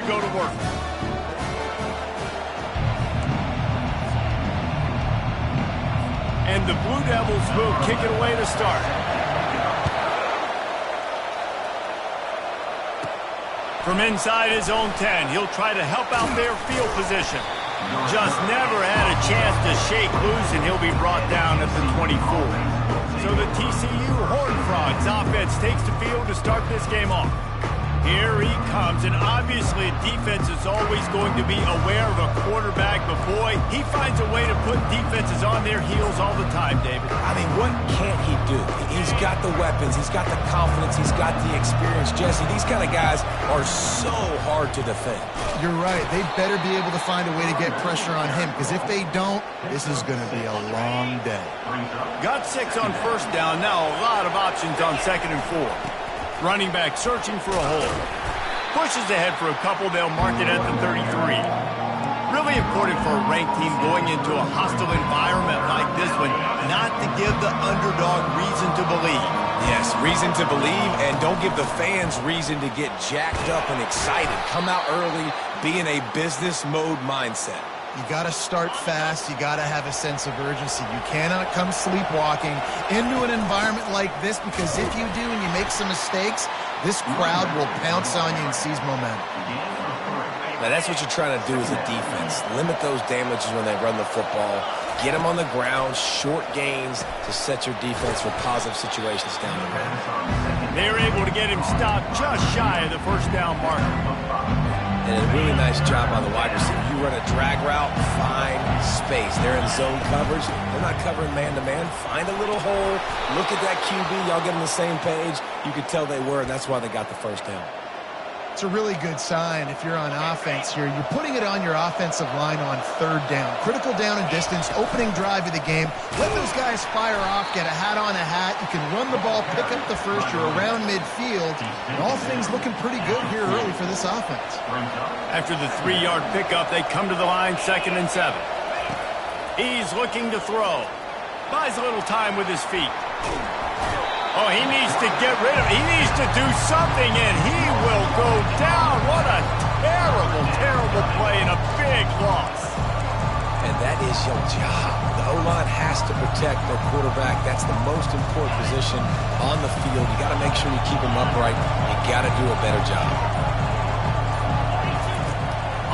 go to work. And the Blue Devils will kick it away to start. From inside his own 10, he'll try to help out their field position. Just never had a chance to shake loose, and he'll be brought down at the 24. So the TCU Horned Frogs offense takes the field to start this game off. Here he comes, and obviously defense is always going to be aware of a quarterback, but boy, he finds a way to put defenses on their heels all the time, David. I mean, what can't he do? He's got the weapons, he's got the confidence, he's got the experience. Jesse, these kind of guys are so hard to defend. You're right. They better be able to find a way to get pressure on him, because if they don't, this is going to be a long day. Got 6 on first down. Now a lot of options on 2nd and 4. Running back searching for a hole. Pushes ahead for a couple. They'll mark it at the 33. Really important for a ranked team going into a hostile environment like this one, not to give the underdog reason to believe. Yes, reason to believe, and don't give the fans reason to get jacked up and excited. Come out early, be in a business mode mindset. You got to start fast. You got to have a sense of urgency. You cannot come sleepwalking into an environment like this, because if you do and you make some mistakes, this crowd will pounce on you and seize momentum. Now, that's what you're trying to do as a defense. Limit those damages when they run the football. Get them on the ground, short gains to set your defense for positive situations down the road. They're able to get him stopped just shy of the first down marker. And a really nice job on the wide receiver. You run a drag route, find space. They're in zone coverage. They're not covering man-to-man. Find a little hole. Look at that QB. Y'all get on the same page. You could tell they were, and that's why they got the first down. It's a really good sign if you're on offense here. You're putting it on your offensive line on 3rd down. Critical down and distance, opening drive of the game. Let those guys fire off, get a hat on a hat. You can run the ball, pick up the first. You're around midfield. And all things looking pretty good here early for this offense. After the 3-yard pickup, they come to the line 2nd and 7. He's looking to throw. Buys a little time with his feet. Oh, he needs to get rid of it. He needs to do something, and he will go down. What a terrible, terrible play and a big loss. And that is your job. The O-line has to protect their quarterback. That's the most important position on the field. You got to make sure you keep him upright. You got to do a better job.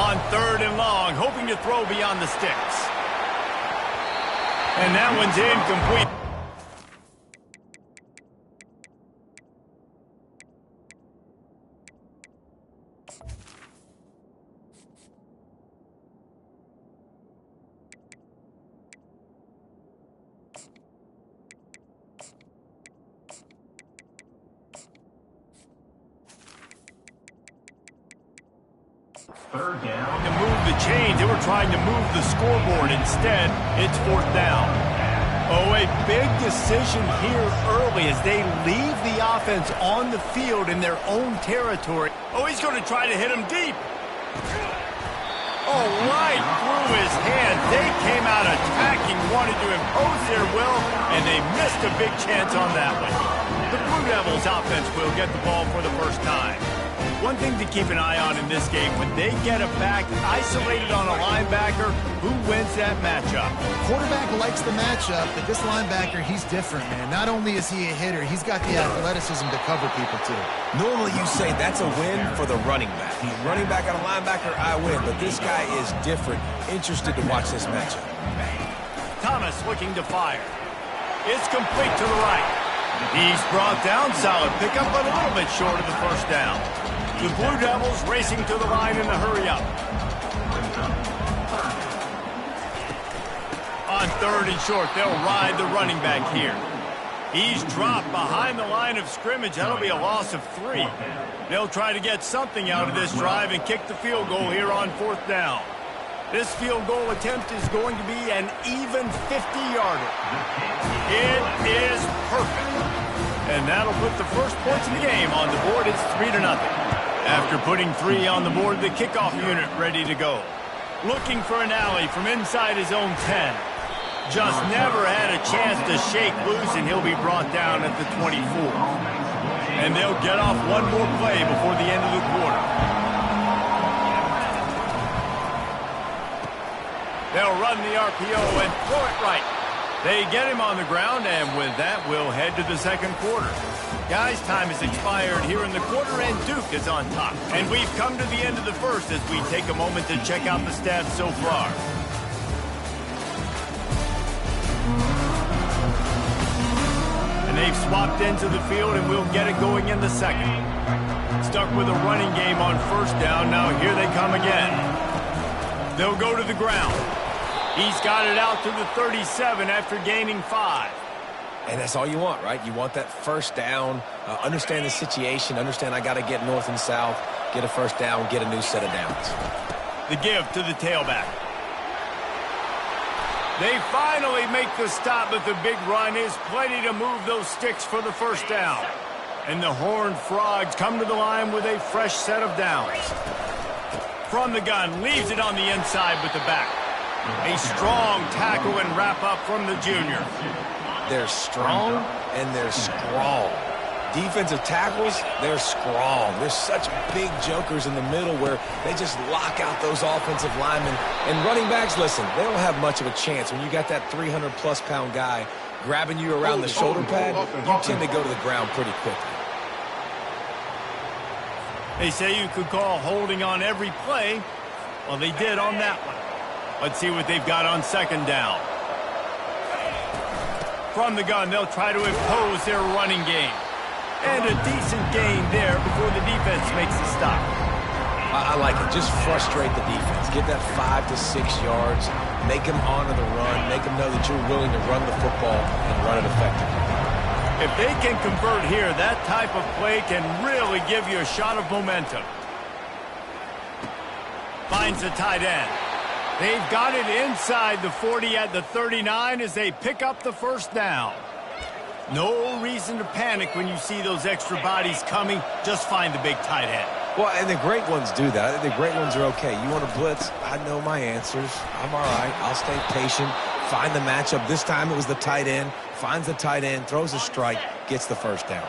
On 3rd and long, hoping to throw beyond the sticks. And that one's incomplete. To move the chains, they were trying to move the scoreboard. Instead, it's 4th down. Oh, a big decision here early as they leave the offense on the field in their own territory. Oh, he's going to try to hit him deep. Oh, right through his hand. They came out attacking, wanted to impose their will, and they missed a big chance on that one. The Blue Devils offense will get the ball for the first time. One thing to keep an eye on in this game, when they get a back isolated on a linebacker, who wins that matchup? Quarterback likes the matchup, but this linebacker, he's different, man. Not only is he a hitter, he's got the athleticism to cover people, too. Normally you say that's a win for the running back. Running back on a linebacker, I win. But this guy is different. Interested to watch this matchup. Thomas looking to fire. It's complete to the right. He's brought down. Solid pickup, but a little bit short of the first down. The Blue Devils racing to the line in the hurry-up. On 3rd and short, they'll ride the running back here. He's dropped behind the line of scrimmage. That'll be a loss of 3. They'll try to get something out of this drive and kick the field goal here on 4th down. This field goal attempt is going to be an even 50-yarder. It is perfect. And that'll put the first points in the game on the board. It's 3-0. After putting 3 on the board, the kickoff unit ready to go. Looking for an alley from inside his own 10. Just never had a chance to shake loose, and he'll be brought down at the 24. And they'll get off one more play before the end of the quarter. run the RPO and throw it right. They get him on the ground, and with that, we'll head to the second quarter. Guys, time has expired here in the quarter, and Duke is on top. And we've come to the end of the first as we take a moment to check out the stats so far. And they've swapped into the field, and we'll get it going in the second. Stuck with a running game on first down. Now here they come again. They'll go to the ground. He's got it out to the 37 after gaining 5. And that's all you want, right? You want that first down, understand the situation, understand I got to get north and south, get a first down, get a new set of downs. The give to the tailback. They finally make the stop, but the big run is plenty to move those sticks for the first down. And the Horned Frogs come to the line with a fresh set of downs. From the gun, leaves it on the inside with the back. A strong tackle and wrap up from the junior. They're strong and they're strong. Defensive tackles, they're strong. They're such big jokers in the middle where they just lock out those offensive linemen. And running backs, listen, they don't have much of a chance. When you got that 300-plus pound guy grabbing you around the shoulder pad, you tend to go to the ground pretty quickly. They say you could call holding on every play. Well, they did on that one. Let's see what they've got on second down. From the gun, they'll try to impose their running game. And a decent gain there before the defense makes the stop. I like it. Just frustrate the defense. Get that 5 to 6 yards. Make them honor the run. Make them know that you're willing to run the football and run it effectively. If they can convert here, that type of play can really give you a shot of momentum. Finds the tight end. They've got it inside the 40 at the 39 as they pick up the first down. No reason to panic when you see those extra bodies coming. Just find the big tight end. Well, and the great ones do that. I think the great ones are okay. You want to blitz? I know my answers. I'm all right. I'll stay patient. Find the matchup. This time it was the tight end. Finds the tight end, throws a strike, gets the first down.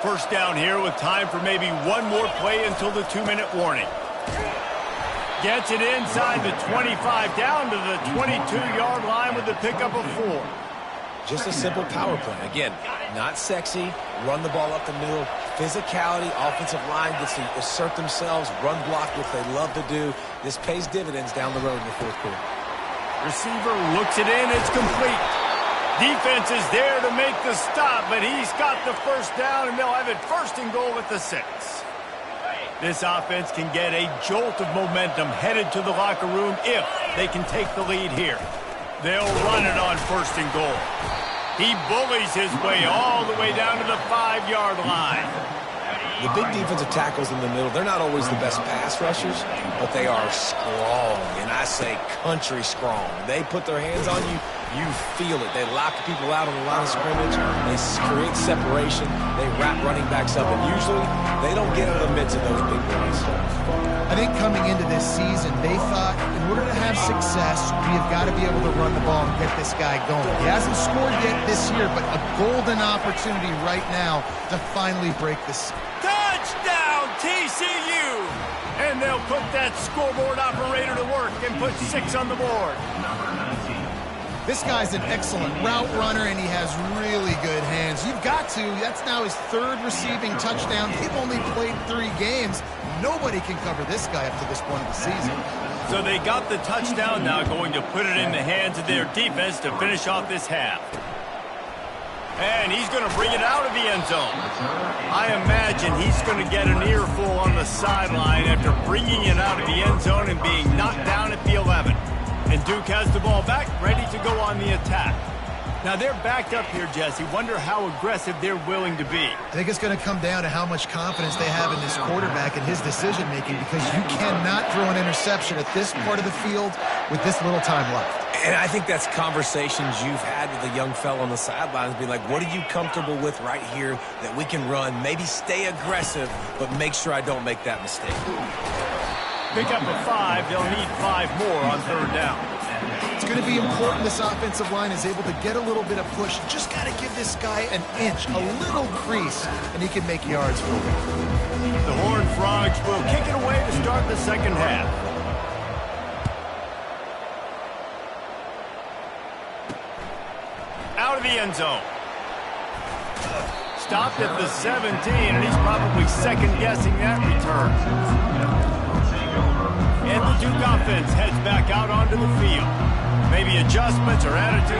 First down here with time for maybe one more play until the 2-minute warning. Gets it inside the 25, down to the 22-yard line with the pickup of 4. Just a simple power play. Again, not sexy, run the ball up the middle, physicality, offensive line gets to assert themselves, run block, which they love to do. This pays dividends down the road in the fourth quarter. Receiver looks it in, it's complete. Defense is there to make the stop, but he's got the first down, and they'll have it first and goal at the 6. This offense can get a jolt of momentum headed to the locker room if they can take the lead here. They'll run it on first and goal. He bullies his way all the way down to the 5-yard line. The big defensive tackles in the middle, they're not always the best pass rushers, but they are strong, and I say country strong. They put their hands on you, you feel it. They lock people out on the line of scrimmage. They create separation. They wrap running backs up, and usually they don't get in the midst of those big boys. I think coming into this season, they thought in order to have success, we have got to be able to run the ball and get this guy going. He hasn't scored yet this year, but a golden opportunity right now to finally break this. Touchdown, TCU! And they'll put that scoreboard operator to work and put 6 on the board. This guy's an excellent route runner, and he has really good hands. You've got to. That's now his 3rd receiving touchdown. They've only played 3 games. Nobody can cover this guy up to this point of the season. So they got the touchdown, now going to put it in the hands of their defense to finish off this half. And he's going to bring it out of the end zone. I imagine he's going to get an earful on the sideline after bringing it out of the end zone and being knocked down at the 11. And Duke has the ball back, ready to go on the attack. Now they're backed up here, Jesse. Wonder how aggressive they're willing to be. I think it's going to come down to how much confidence they have in this quarterback and his decision-making, because you cannot throw an interception at this part of the field with this little time left. And I think that's conversations you've had with a young fella on the sidelines, be like, what are you comfortable with right here that we can run? Maybe stay aggressive, but make sure I don't make that mistake. Pick up a 5. They'll need 5 more on 3rd down. It's going to be important this offensive line is able to get a little bit of push. Just got to give this guy an inch, a little crease, and he can make yards for me. The Horned Frogs will kick it away to start the second half. the end zone. Stopped at the 17, and he's probably second-guessing that return. And the Duke offense heads back out onto the field. Maybe adjustments or attitude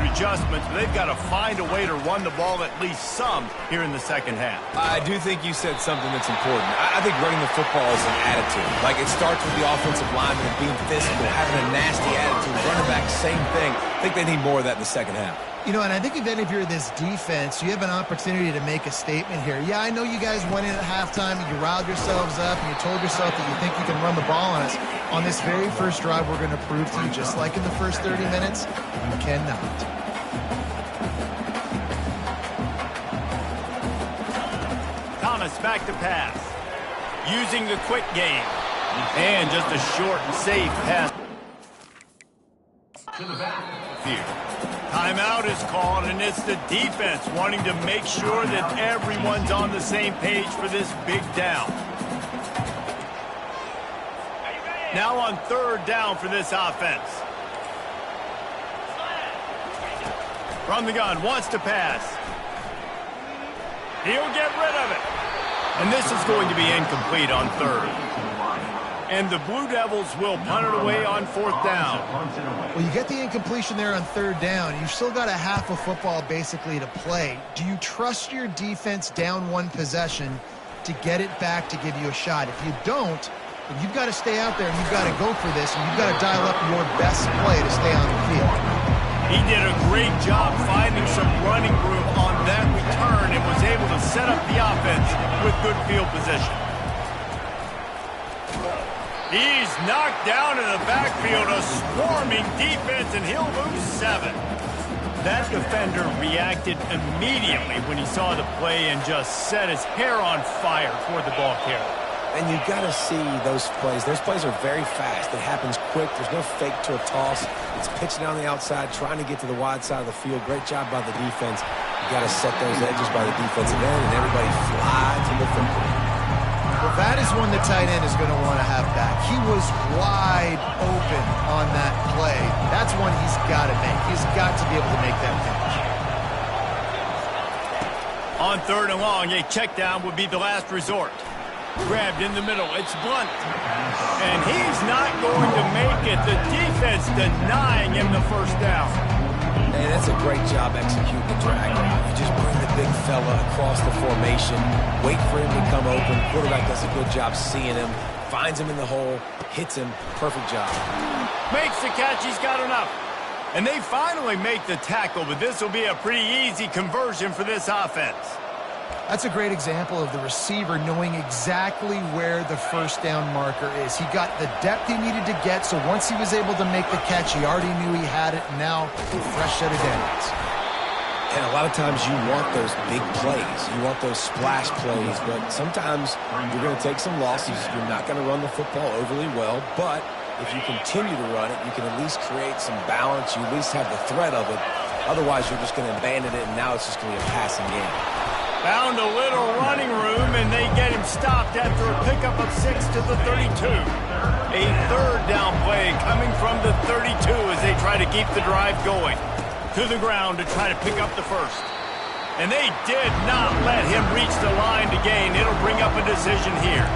adjustments, but they've got to find a way to run the ball at least some here in the second half. I do think you said something that's important. I think running the football is an attitude. Like, it starts with the offensive lineman and being physical, having a nasty attitude. Running back, same thing. I think they need more of that in the second half. You know, and I think if you're this defense, you have an opportunity to make a statement here. Yeah, I know you guys went in at halftime and you riled yourselves up and you told yourself that you think you can run the ball on us. On this very first drive, we're going to prove to you, just like in the first 30 minutes, you cannot. Thomas back to pass. Using the quick game. And just a short and safe pass. Here. Timeout is called, and it's the defense wanting to make sure that everyone's on the same page for this big down. Now on third down for this offense. From the gun, wants to pass. He'll get rid of it. And this is going to be incomplete on third. And the Blue Devils will punt it away on fourth down. Well, you get the incompletion there on third down. You've still got a half of football basically to play. Do you trust your defense down one possession to get it back to give you a shot? If you don't, then you've got to stay out there and you've got to go for this, and you've got to dial up your best play to stay on the field. He did a great job finding some running room on that return and was able to set up the offense with good field position. He's knocked down in the backfield, a swarming defense, and he'll lose 7. That defender reacted immediately when he saw the play and just set his hair on fire toward the ball carrier. And you've got to see those plays. Those plays are very fast. It happens quick. There's no fake to a toss. It's pitching down the outside, trying to get to the wide side of the field. Great job by the defense. You've got to set those edges by the defensive end, and everybody fly to the football. Well, that is one the tight end is going to want to have back. He was wide open on that play. That's one he's got to make. He's got to be able to make that catch. On third and long, a check down would be the last resort. Grabbed in the middle. It's Blunt. And he's not going to make it. The defense denying him the first down. And that's a great job executing the drag route. You just bring the big fella across the formation, wait for him to come open. Quarterback does a good job seeing him, finds him in the hole, hits him. Perfect job. Makes the catch. He's got enough. And they finally make the tackle, but this will be a pretty easy conversion for this offense. That's a great example of the receiver knowing exactly where the first down marker is. He got the depth he needed to get, so once he was able to make the catch, he already knew he had it, and now a fresh set of downs. And a lot of times you want those big plays. You want those splash plays, but sometimes you're going to take some losses. You're not going to run the football overly well, but if you continue to run it, you can at least create some balance. You at least have the threat of it. Otherwise, you're just going to abandon it, and now it's just going to be a passing game. Found a little running room, and they get him stopped after a pickup of 6 to the 32. A third down play coming from the 32 as they try to keep the drive going. To the ground to try to pick up the first. And they did not let him reach the line to gain. It'll bring up a decision here.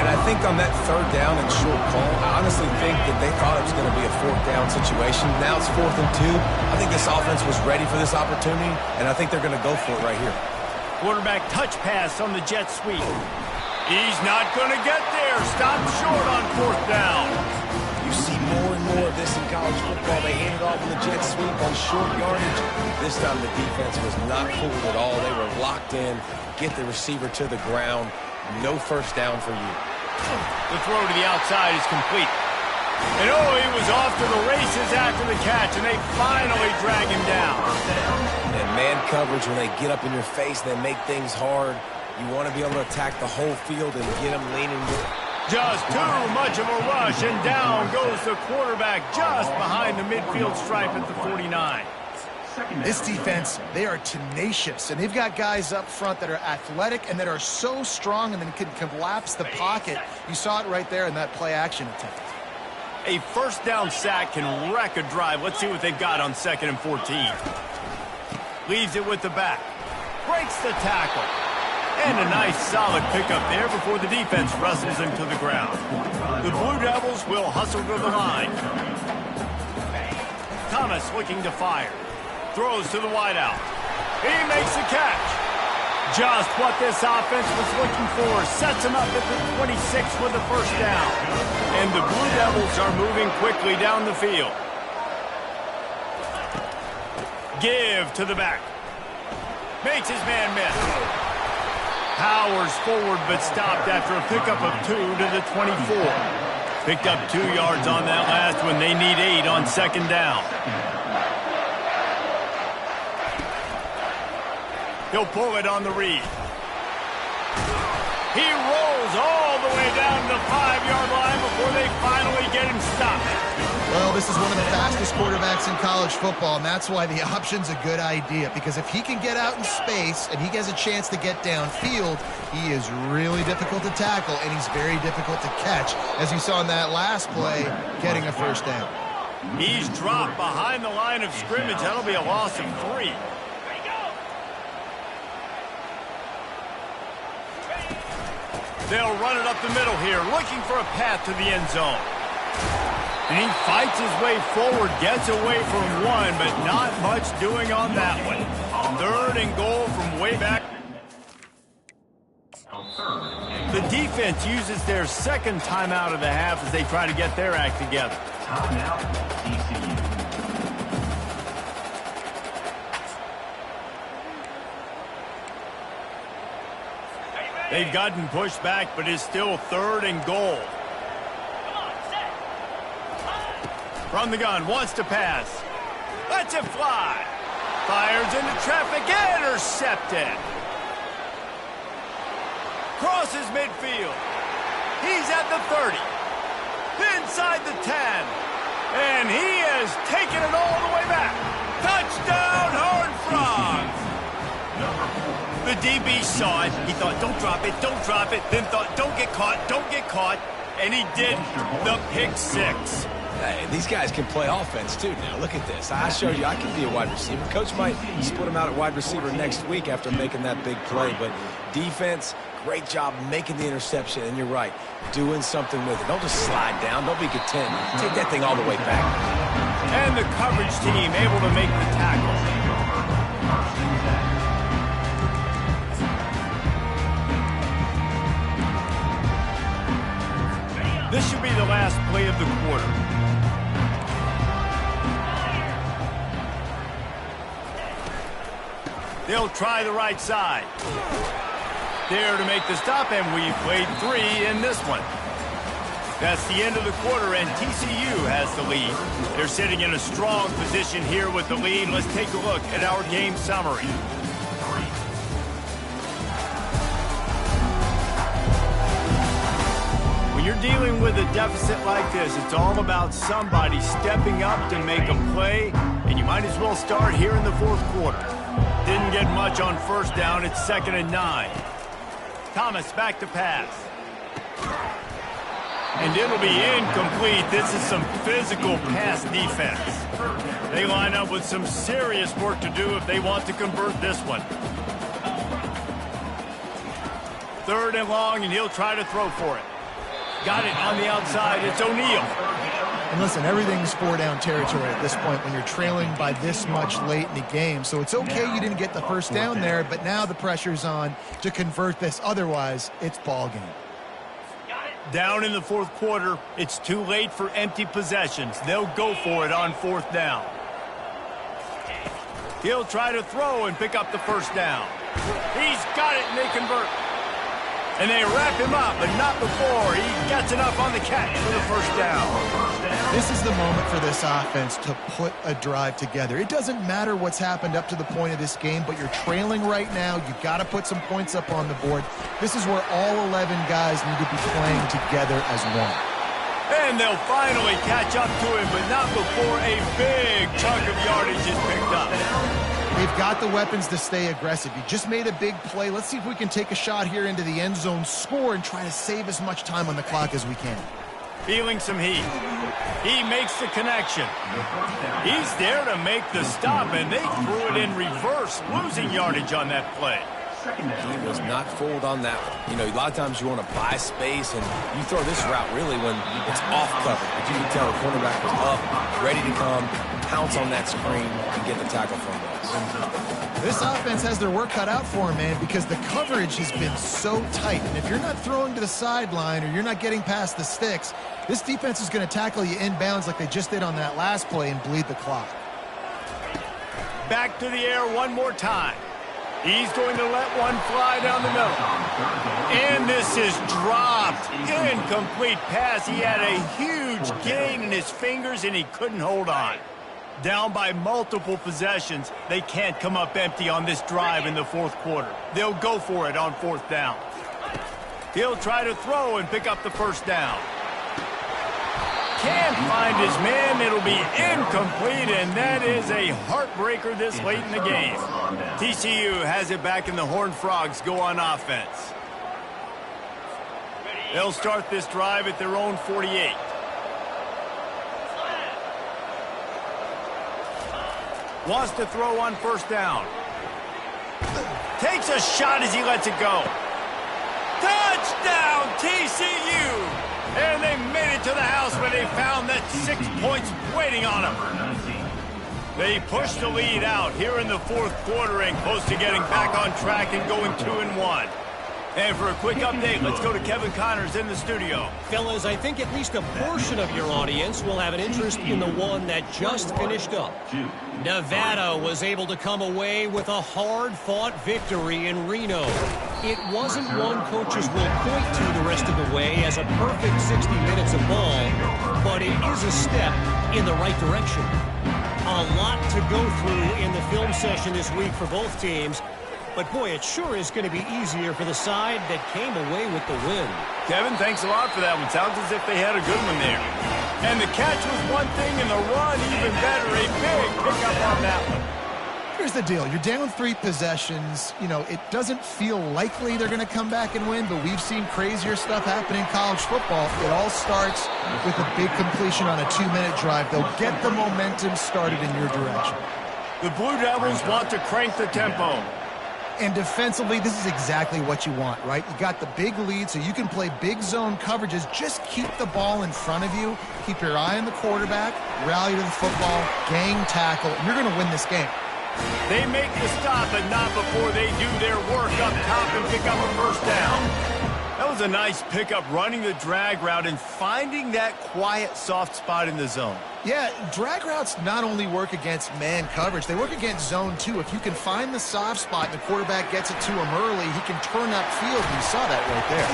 And I think on that third down and short call, I honestly think that they thought it was going to be a fourth down situation. Now it's 4th and 2. I think this offense was ready for this opportunity, and I think they're going to go for it right here. Quarterback touch pass on the jet sweep. He's not going to get there. Stopped short on 4th down. You see more and more of this in college football. They hand it off in the jet sweep on short yardage. This time the defense was not fooled at all. They were locked in. Get the receiver to the ground. No first down for you. The throw to the outside is complete. And oh, he was off to the races after the catch, and they finally drag him down. And man coverage, when they get up in your face, they make things hard. You want to be able to attack the whole field and get them leaning. Just too much of a rush, and down goes the quarterback just behind the midfield stripe at the 49. This defense, they are tenacious, and they've got guys up front that are athletic and that are so strong and then can collapse the pocket. You saw it right there in that play-action attempt. A first down sack can wreck a drive. Let's see what they've got on 2nd and 14. Leaves it with the back. Breaks the tackle. And a nice solid pickup there before the defense wrestles him to the ground. The Blue Devils will hustle to the line. Thomas looking to fire. Throws to the wideout. He makes the catch. Just what this offense was looking for. Sets him up at the 26 with the first down. And the Blue Devils are moving quickly down the field. Give to the back. Makes his man miss. Powers forward but stopped after a pickup of 2 to the 24. Picked up 2 yards on that last one. They need 8 on second down. He'll pull it on the read. He rolls all the way down to the 5-yard line before they finally get him stopped. Well, this is one of the fastest quarterbacks in college football, and that's why the option's a good idea, because if he can get out in space and he has a chance to get downfield, he is really difficult to tackle, and he's very difficult to catch, as you saw in that last play, getting a first down. He's dropped behind the line of scrimmage. That'll be a loss of 3. They'll run it up the middle here, looking for a path to the end zone. And he fights his way forward, gets away from one, but not much doing on that one. 3rd and goal from way back. The defense uses their second timeout of the half as they try to get their act together. Timeout, TCU. They've gotten pushed back, but it's still 3rd and goal. From the gun, wants to pass. Lets it fly. Fires into traffic, intercepted. Crosses midfield. He's at the 30. Inside the 10. And he has taken it all the way back. Touchdown, Horned Frogs. The DB saw it. He thought, don't drop it, don't drop it. Then thought, don't get caught, don't get caught. And he did the pick 6. Hey, these guys can play offense, too, now. Look at this. I showed you I can be a wide receiver. Coach might split him out at wide receiver next week after making that big play. But defense, great job making the interception. And you're right, doing something with it. Don't just slide down. Don't be content. Take that thing all the way back. And the coverage team able to make the tackle. This should be the last play of the quarter. They'll try the right side. There to make the stop, and we played 3 in this one. That's the end of the quarter, and TCU has the lead. They're sitting in a strong position here with the lead. Let's take a look at our game summary. When you're dealing with a deficit like this, it's all about somebody stepping up to make a play, and you might as well start here in the 4th quarter. Didn't get much on first down. It's 2nd and 9. Thomas back to pass. And it'll be incomplete. This is some physical pass defense. They line up with some serious work to do if they want to convert this one. 3rd and long, and he'll try to throw for it. Got it on the outside. It's O'Neal. And listen, everything's 4-down territory at this point when you're trailing by this much late in the game. So it's okay you didn't get the first down there, but now the pressure's on to convert this. Otherwise, it's ball game. Down in the 4th quarter, it's too late for empty possessions. They'll go for it on 4th down. He'll try to throw and pick up the first down. He's got it, and they convert. And they wrap him up, but not before he gets enough on the catch for the first down. This is the moment for this offense to put a drive together. It doesn't matter what's happened up to the point of this game, but you're trailing right now. You've got to put some points up on the board. This is where all 11 guys need to be playing together as one. And they'll finally catch up to him, but not before a big chunk of yardage is picked up. They've got the weapons to stay aggressive. You just made a big play. Let's see if we can take a shot here into the end zone, score, and try to save as much time on the clock as we can. Feeling some heat. He makes the connection. He's there to make the stop, and they threw it in reverse, losing yardage on that play. He was not fooled on that one. You know, a lot of times you want to buy space, and you throw this route really when it's off cover. But you can tell the cornerback was up, ready to come, pounce on that screen, and get the tackle from us. This offense has their work cut out for them, man, because the coverage has been so tight. And if you're not throwing to the sideline or you're not getting past the sticks, this defense is going to tackle you inbounds like they just did on that last play and bleed the clock. Back to the air one more time. He's going to let one fly down the middle. And this is dropped. Incomplete pass. He had a huge gain in his fingers, and he couldn't hold on. Down by multiple possessions, they can't come up empty on this drive in the fourth quarter. They'll go for it on fourth down. He'll try to throw and pick up the first down. Can't find his man. It'll be incomplete, and that is a heartbreaker this late in the game. TCU has it back, and the Horned Frogs go on offense. They'll start this drive at their own 48. Wants to throw on first down. Takes a shot as he lets it go. Touchdown, TCU! And they made it to the house where they found that 6 points waiting on them. They pushed the lead out here in the fourth quarter and close to getting back on track and going 2-1. And for a quick update, let's go to Kevin Connors in the studio. Fellas, I think at least a portion of your audience will have an interest in the one that just finished up. Nevada was able to come away with a hard-fought victory in Reno. It wasn't one coaches will point to the rest of the way as a perfect 60 minutes of ball, but it is a step in the right direction. A lot to go through in the film session this week for both teams. But, boy, it sure is going to be easier for the side that came away with the win. Kevin, thanks a lot for that one. Sounds as if they had a good one there. And the catch was one thing, and the run even better. A big pickup on that one. Here's the deal. You're down 3 possessions. You know, it doesn't feel likely they're going to come back and win, but we've seen crazier stuff happen in college football. It all starts with a big completion on a 2-minute drive. They'll get the momentum started in your direction. The Blue Devils want to crank the tempo. And defensively, this is exactly what you want, right? You got the big lead, so you can play big zone coverages. Just keep the ball in front of you. Keep your eye on the quarterback. Rally to the football. Gang tackle. You're going to win this game. They make the stop, but not before they do their work up top and pick up a first down. That was a nice pickup, running the drag route and finding that quiet, soft spot in the zone. Yeah, drag routes not only work against man coverage, they work against zone too. If you can find the soft spot and the quarterback gets it to him early, he can turn upfield. You saw that right there.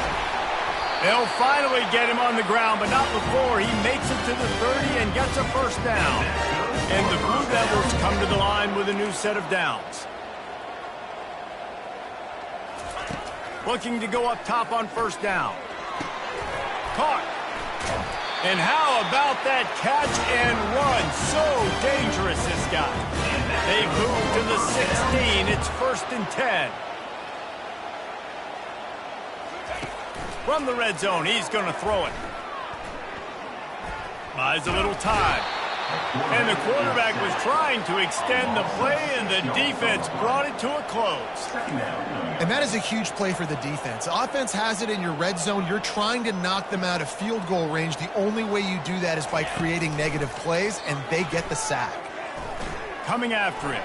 They'll finally get him on the ground, but not before he makes it to the 30 and gets a first down. And the Blue Devils come to the line with a new set of downs. Looking to go up top on first down. Caught. And how about that catch and run? So dangerous, this guy. They move to the 16. It's 1st and 10. From the red zone, he's going to throw it. Buys a little time. And the quarterback was trying to extend the play, and the defense brought it to a close. And that is a huge play for the defense. Offense has it in your red zone. You're trying to knock them out of field goal range. The only way you do that is by creating negative plays, and they get the sack. Coming after him.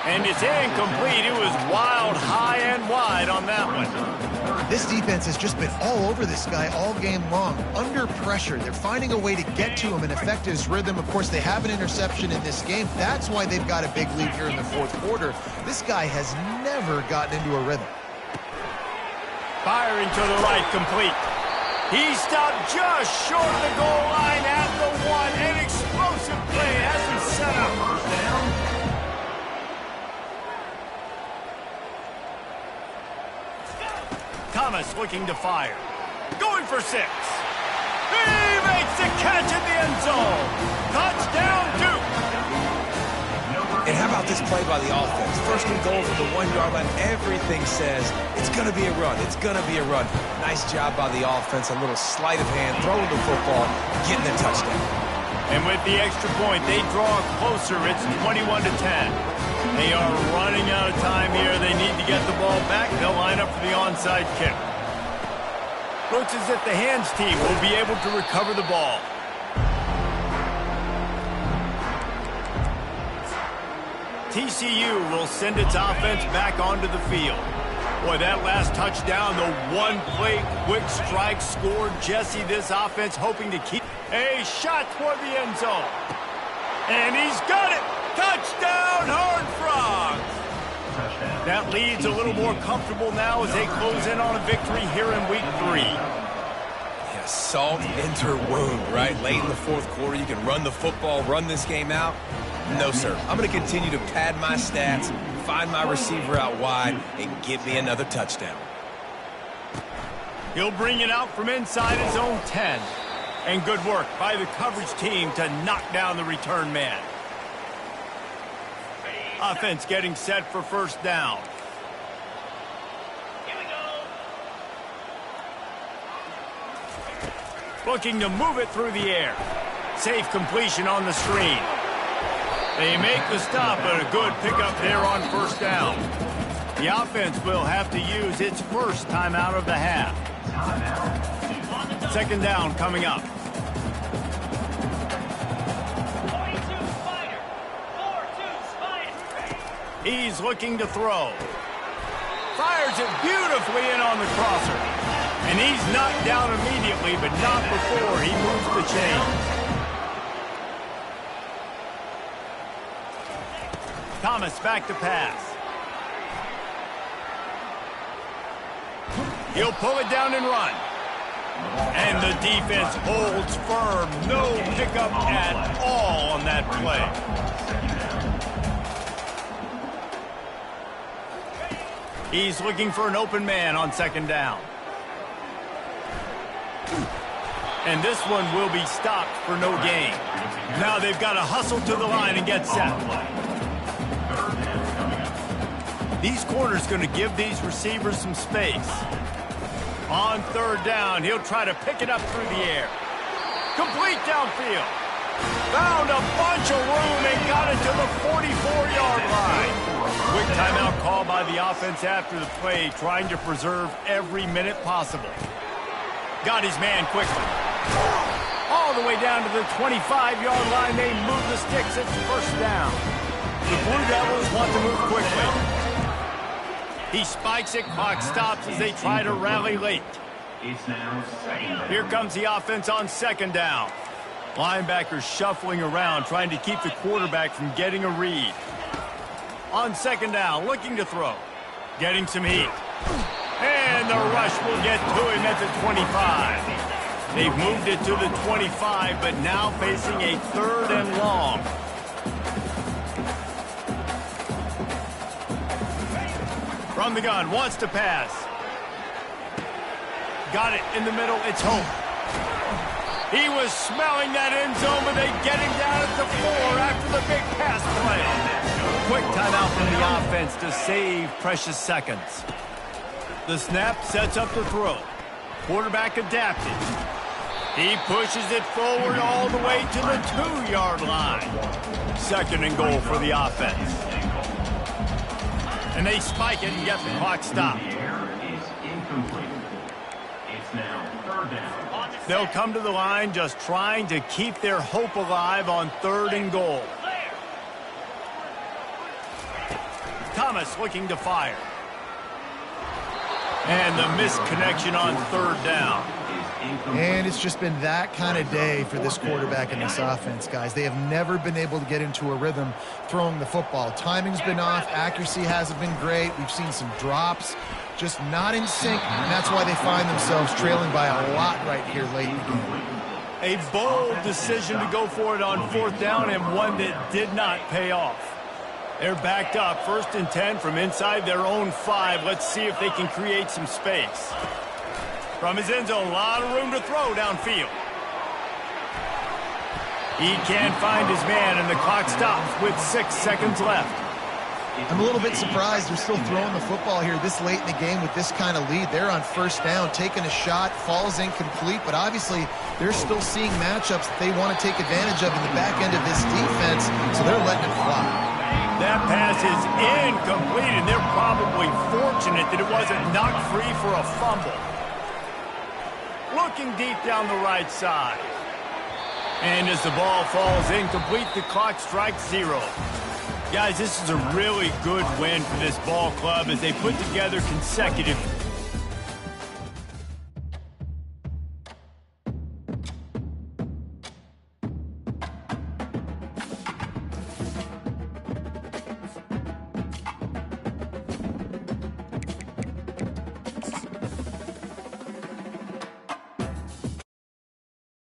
And it's incomplete. It was wild, high and wide on that one. This defense has just been all over this guy all game long. Under pressure, they're finding a way to get to him and affect his rhythm. Of course, they have an interception in this game. That's why they've got a big lead here in the fourth quarter. This guy has never gotten into a rhythm. Firing to the right, complete. He stopped just short of the goal line at the 1. An explosive play has him set up. First down. Thomas looking to fire. Going for 6. He makes the catch in the end zone. Touchdown, Duke. And how about this play by the offense. First and goal from the 1-yard line. Everything says it's going to be a run. It's going to be a run. Nice job by the offense. A little sleight of hand, throwing the football, getting a touchdown. And with the extra point, they draw closer. It's 21-10. They are running out of time here. They need to get the ball back. They'll line up for the onside kick. Looks as if the hands team will be able to recover the ball. TCU will send its offense back onto the field. Boy, that last touchdown, the one-play quick strike scored. Jesse, this offense hoping to keep a shot toward the end zone. And he's got it! Touchdown, Horned Frogs! That lead's a little more comfortable now as they close in on a victory here in Week 3. Yeah, salt into wound, right? Late in the fourth quarter, you can run the football, run this game out. No, sir. I'm going to continue to pad my stats, find my receiver out wide, and give me another touchdown. He'll bring it out from inside his own 10. And good work by the coverage team to knock down the return man. Offense getting set for first down. Here we go. Looking to move it through the air. Safe completion on the screen. They make the stop, but a good pickup there on first down. The offense will have to use its first timeout of the half. Second down coming up. 42 Spider. 4-2 Spider. He's looking to throw. Fires it beautifully in on the crosser. And he's knocked down immediately, but not before he moves the chains. Thomas back to pass. He'll pull it down and run. And the defense holds firm. No pickup at all on that play. He's looking for an open man on second down. And this one will be stopped for no gain. Now they've got to hustle to the line and get set. These corners going to give these receivers some space. On third down, he'll try to pick it up through the air. Complete downfield. Found a bunch of room and got it to the 44-yard line. Quick timeout call by the offense after the play, trying to preserve every minute possible. Got his man quickly. All the way down to the 25-yard line. They move the sticks. It's first down. The Blue Devils want to move quickly. He spikes it. Clock stops as they try to rally late. It's now second down. Here comes the offense on second down. Linebackers shuffling around, trying to keep the quarterback from getting a read. On second down, looking to throw. Getting some heat. And the rush will get to him at the 25. They've moved it to the 25, but now facing a third and long. From the gun, wants to pass. Got it in the middle, it's Hope. He was smelling that end zone, but they get him down at the 4 after the big pass play. Quick timeout from the offense to save precious seconds. The snap sets up the throw. Quarterback adapted. He pushes it forward all the way to the 2-yard line. Second and goal for the offense. And they spike it and get the clock stopped. The air is incomplete. It's now third down. They'll come to the line just trying to keep their hope alive on third and goal. Thomas looking to fire. And the missed connection on third down. And it's just been that kind of day for this quarterback and this offense, guys. They have never been able to get into a rhythm throwing the football. Timing's been off. Accuracy hasn't been great. We've seen some drops. Just not in sync, and that's why they find themselves trailing by a lot right here late in the game. A bold decision to go for it on fourth down, and one that did not pay off. They're backed up, 1st and 10 from inside their own 5. Let's see if they can create some space. From his end zone, a lot of room to throw downfield. He can't find his man, and the clock stops with 6 seconds left. I'm a little bit surprised they're still throwing the football here this late in the game with this kind of lead. They're on first down, taking a shot, falls incomplete, but obviously they're still seeing matchups that they want to take advantage of in the back end of this defense, so they're letting it fly. That pass is incomplete, and they're probably fortunate that it wasn't knocked free for a fumble. Looking deep down the right side. And as the ball falls incomplete, the clock strikes 0. Guys, this is a really good win for this ball club as they put together consecutive